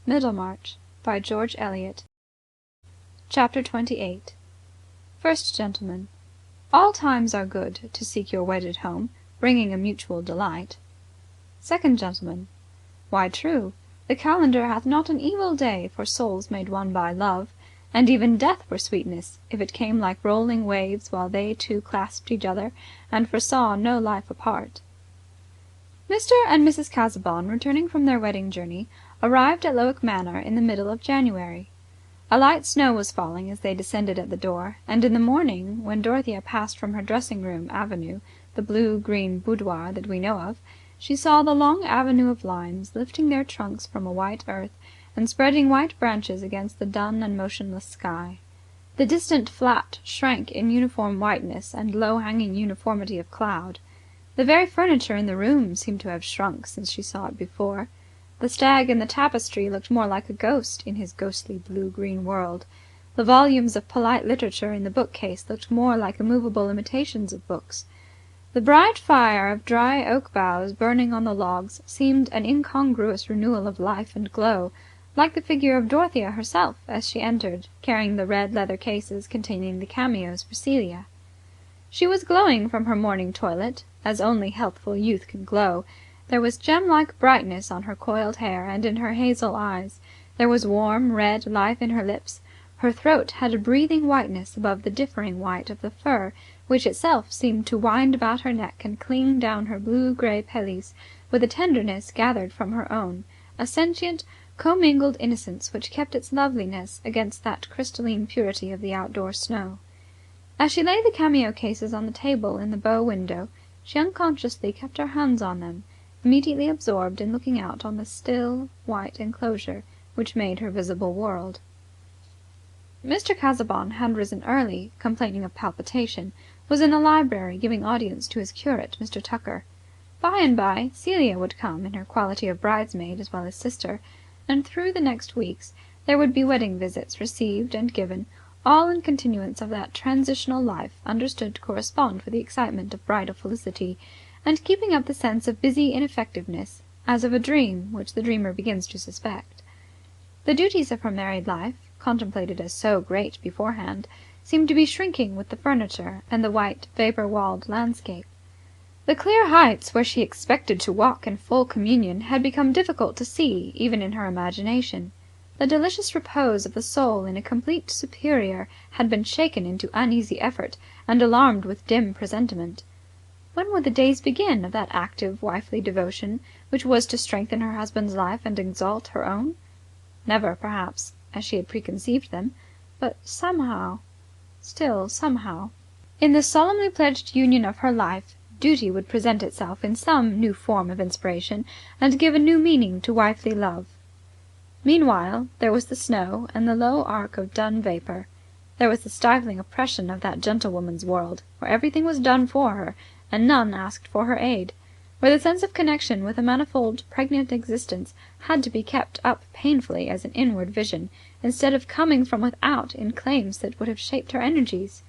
Middlemarch by George Eliot. Chapter 28. First Gentleman. All times are good to seek your wedded home, bringing a mutual delight. Second Gentleman. Why, true, the calendar hath not an evil day for souls made one by love, and even death were sweetness, if it came like rolling waves while they two clasped each other, and foresaw no life apart. Mr. and Mrs. Casaubon, returning from their wedding journey, arrived at Lowick Manor in the middle of January. A light snow was falling as they descended at the door, and in the morning, when Dorothea passed from her dressing-room avenue, the blue-green boudoir that we know of, she saw the long avenue of limes lifting their trunks from a white earth and spreading white branches against the dun and motionless sky. The distant flat shrank in uniform whiteness and low-hanging uniformity of cloud. The very furniture in the room seemed to have shrunk since she saw it before. The stag in the tapestry looked more like a ghost in his ghostly blue-green world. The volumes of polite literature in the bookcase looked more like immovable imitations of books. The bright fire of dry oak boughs burning on the logs seemed an incongruous renewal of life and glow, like the figure of Dorothea herself as she entered, carrying the red leather cases containing the cameos for Celia. She was glowing from her morning toilet, as only healthful youth can glow. There was gem-like brightness on her coiled hair and in her hazel eyes. There was warm, red life in her lips. Her throat had a breathing whiteness above the differing white of the fur, which itself seemed to wind about her neck and cling down her blue-grey pelisse with a tenderness gathered from her own, a sentient, commingled innocence which kept its loveliness against that crystalline purity of the outdoor snow. As she laid the cameo cases on the table in the bow window, she unconsciously kept her hands on them, immediately absorbed in looking out on the still, white enclosure which made her visible world. Mr. Casaubon had risen early, complaining of palpitation, was in the library giving audience to his curate, Mr. Tucker. By and by, Celia would come in her quality of bridesmaid as well as sister, and through the next weeks there would be wedding visits received and given, all in continuance of that transitional life understood to correspond with the excitement of bridal felicity, and keeping up the sense of busy ineffectiveness, as of a dream which the dreamer begins to suspect. The duties of her married life, contemplated as so great beforehand, seemed to be shrinking with the furniture and the white, vapour-walled landscape. The clear heights where she expected to walk in full communion had become difficult to see even in her imagination. The delicious repose of the soul in a complete superior had been shaken into uneasy effort and alarmed with dim presentiment. When would the days begin of that active wifely devotion which was to strengthen her husband's life and exalt her own? Never, perhaps, as she had preconceived them, but somehow, in the solemnly pledged union of her life, duty would present itself in some new form of inspiration and give a new meaning to wifely love. Meanwhile, there was the snow and the low arc of dun vapour. There was the stifling oppression of that gentlewoman's world, where everything was done for her, and none asked for her aid, where the sense of connection with a manifold, pregnant existence had to be kept up painfully as an inward vision, instead of coming from without in claims that would have shaped her energies.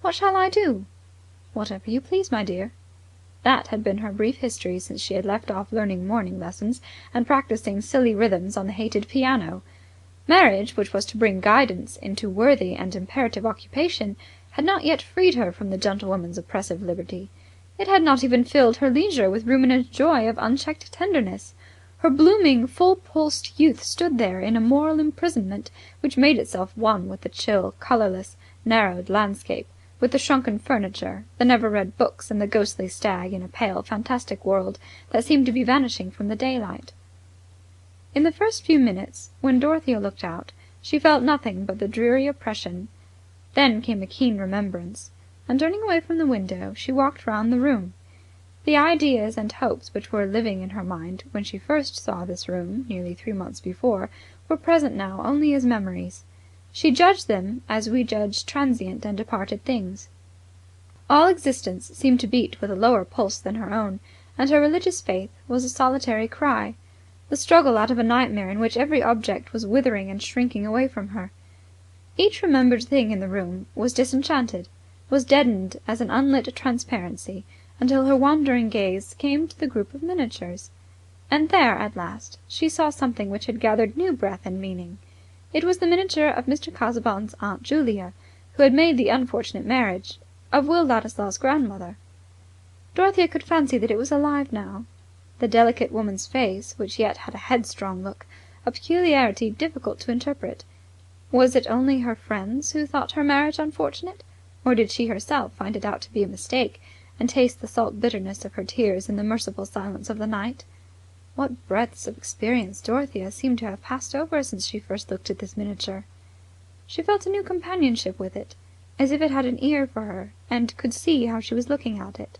What shall I do? Whatever you please, my dear. That had been her brief history since she had left off learning morning lessons and practising silly rhythms on the hated piano. Marriage, which was to bring guidance into worthy and imperative occupation, had not yet freed her from the gentlewoman's oppressive liberty. It had not even filled her leisure with ruminant joy of unchecked tenderness. Her blooming, full-pulsed youth stood there in a moral imprisonment which made itself one with the chill, colourless, narrowed landscape, with the shrunken furniture, the never-read books and the ghostly stag in a pale, fantastic world that seemed to be vanishing from the daylight. In the first few minutes, when Dorothea looked out, she felt nothing but the dreary oppression. Then came a keen remembrance, and turning away from the window, she walked round the room. The ideas and hopes which were living in her mind when she first saw this room, nearly 3 months before, were present now only as memories. She judged them as we judge transient and departed things. All existence seemed to beat with a lower pulse than her own, and her religious faith was a solitary cry, the struggle out of a nightmare in which every object was withering and shrinking away from her. Each remembered thing in the room was disenchanted, was deadened as an unlit transparency, until her wandering gaze came to the group of miniatures. And there, at last, she saw something which had gathered new breath and meaning. It was the miniature of Mr. Casaubon's Aunt Julia, who had made the unfortunate marriage, of Will Ladislaw's grandmother. Dorothea could fancy that it was alive now. The delicate woman's face, which yet had a headstrong look, a peculiarity difficult to interpret. Was it only her friends who thought her marriage unfortunate, or did she herself find it out to be a mistake, and taste the salt bitterness of her tears in the merciful silence of the night? What breadths of experience Dorothea seemed to have passed over since she first looked at this miniature! She felt a new companionship with it, as if it had an ear for her, and could see how she was looking at it.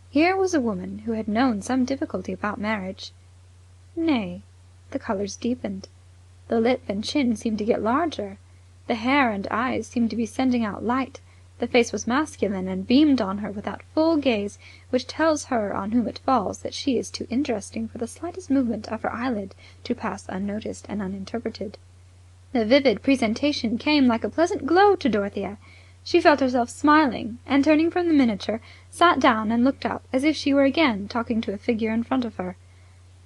Here was a woman who had known some difficulty about marriage. Nay, the colours deepened. The lip and chin seemed to get larger. The hair and eyes seemed to be sending out light. The face was masculine, and beamed on her with that full gaze which tells her on whom it falls that she is too interesting for the slightest movement of her eyelid to pass unnoticed and uninterpreted. The vivid presentation came like a pleasant glow to Dorothea. She felt herself smiling, and turning from the miniature, sat down and looked up as if she were again talking to a figure in front of her.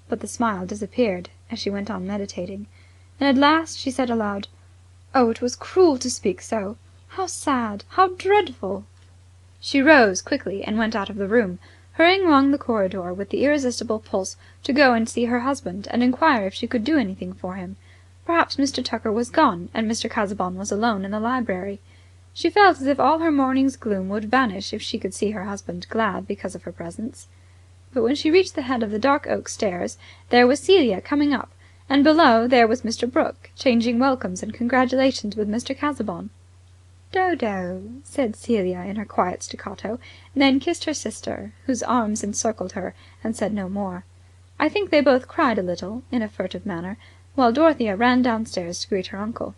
But the smile disappeared as she went on meditating, and at last she said aloud, "Oh, it was cruel to speak so! How sad! How dreadful!" She rose quickly and went out of the room, hurrying along the corridor with the irresistible pulse to go and see her husband and inquire if she could do anything for him. Perhaps Mr. Tucker was gone, and Mr. Casaubon was alone in the library. She felt as if all her morning's gloom would vanish if she could see her husband glad because of her presence. But when she reached the head of the dark oak stairs, there was Celia coming up, and below there was Mr. Brooke, changing welcomes and congratulations with Mr. Casaubon. "Dodo," said Celia in her quiet staccato, and then kissed her sister, whose arms encircled her, and said no more. I think they both cried a little, in a furtive manner, while Dorothea ran downstairs to greet her uncle.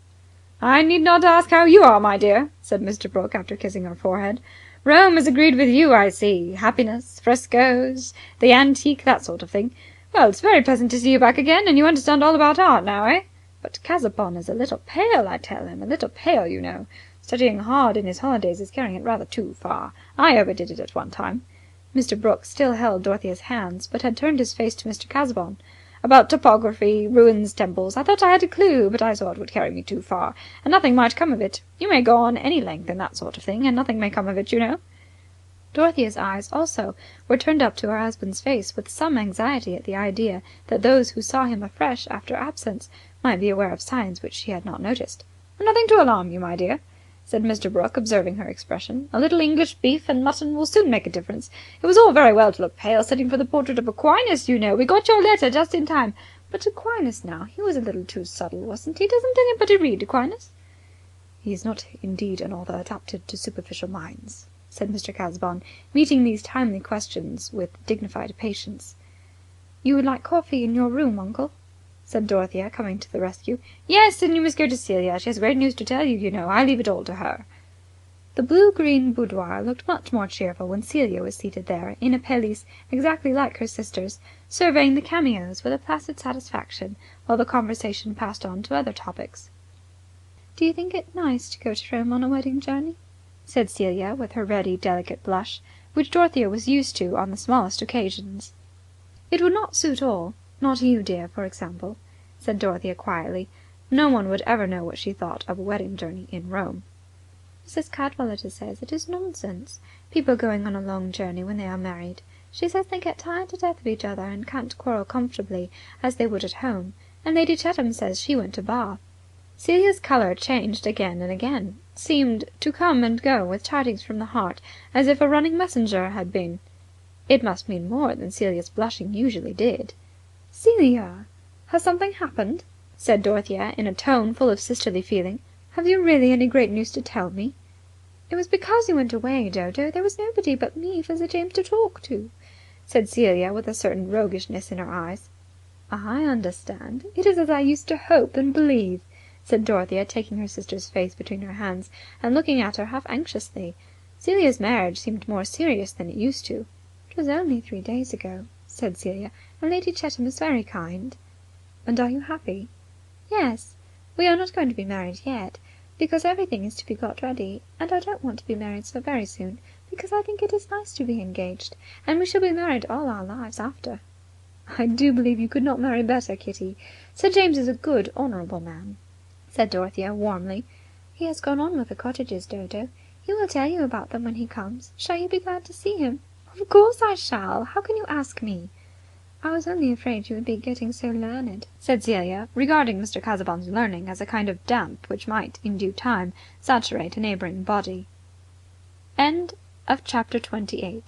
"I need not ask how you are, my dear," said Mr. Brooke after kissing her forehead. "Rome has agreed with you, I see. Happiness, frescoes, the antique, that sort of thing. Well, it's very pleasant to see you back again, and you understand all about art now, eh? But Casaubon is a little pale, I tell him. A little pale, you know. Studying hard in his holidays is carrying it rather too far. I overdid it at one time." Mr. Brooke still held Dorothea's hands, but had turned his face to Mr. Casaubon. "About topography, ruins, temples, I thought I had a clue, but I saw it would carry me too far, and nothing might come of it. You may go on any length in that sort of thing, and nothing may come of it, you know." Dorothea's eyes, also, were turned up to her husband's face with some anxiety at the idea that those who saw him afresh after absence might be aware of signs which she had not noticed. "Nothing to alarm you, my dear," said Mr. Brooke, observing her expression. "A little English beef and mutton will soon make a difference. It was all very well to look pale sitting for the portrait of Aquinas, you know. We got your letter just in time. But Aquinas, now, he was a little too subtle, wasn't he? Doesn't anybody read Aquinas?" "He is not indeed an author adapted to superficial minds," said Mr. Casaubon, meeting these timely questions with dignified patience. "You would like coffee in your room, uncle?" said Dorothea, coming to the rescue. "Yes, and you must go to Celia. She has great news to tell you, you know. I leave it all to her." The blue-green boudoir looked much more cheerful when Celia was seated there, in a pelisse exactly like her sister's, surveying the cameos with a placid satisfaction, while the conversation passed on to other topics. "Do you think it nice to go to Rome on a wedding journey?" said Celia, with her ready, delicate blush, which Dorothea was used to on the smallest occasions. "It would not suit all. Not you, dear, for example," said Dorothea quietly. No one would ever know what she thought of a wedding journey in Rome. "Mrs. Cadwallader says it is nonsense, people going on a long journey when they are married. She says they get tired to death of each other and can't quarrel comfortably as they would at home. And Lady Chetham says she went to Bath." Celia's colour changed again and again, seemed to come and go with tidings from the heart, as if a running messenger had been. It must mean more than Celia's blushing usually did. "Celia, has something happened?" said Dorothea, in a tone full of sisterly feeling. "Have you really any great news to tell me?" "It was because you went away, Dodo. There was nobody but me for Sir James to talk to," said Celia, with a certain roguishness in her eyes. "I understand. It is as I used to hope and believe," said Dorothea, taking her sister's face between her hands and looking at her half anxiously. Celia's marriage seemed more serious than it used to. "It was only 3 days ago," said Celia, "and Lady Chetham is very kind." "And are you happy?" "Yes. We are not going to be married yet, because everything is to be got ready, and I don't want to be married so very soon, because I think it is nice to be engaged, and we shall be married all our lives after." "I do believe you could not marry better, Kitty. Sir James is a good, honourable man," said Dorothea warmly. "He has gone on with the cottages, Dodo. He will tell you about them when he comes. Shall you be glad to see him?" "Of course I shall. How can you ask me?" "I was only afraid you would be getting so learned," said Celia, regarding Mr. Casaubon's learning as a kind of damp which might, in due time, saturate a neighbouring body. CHAPTER 29.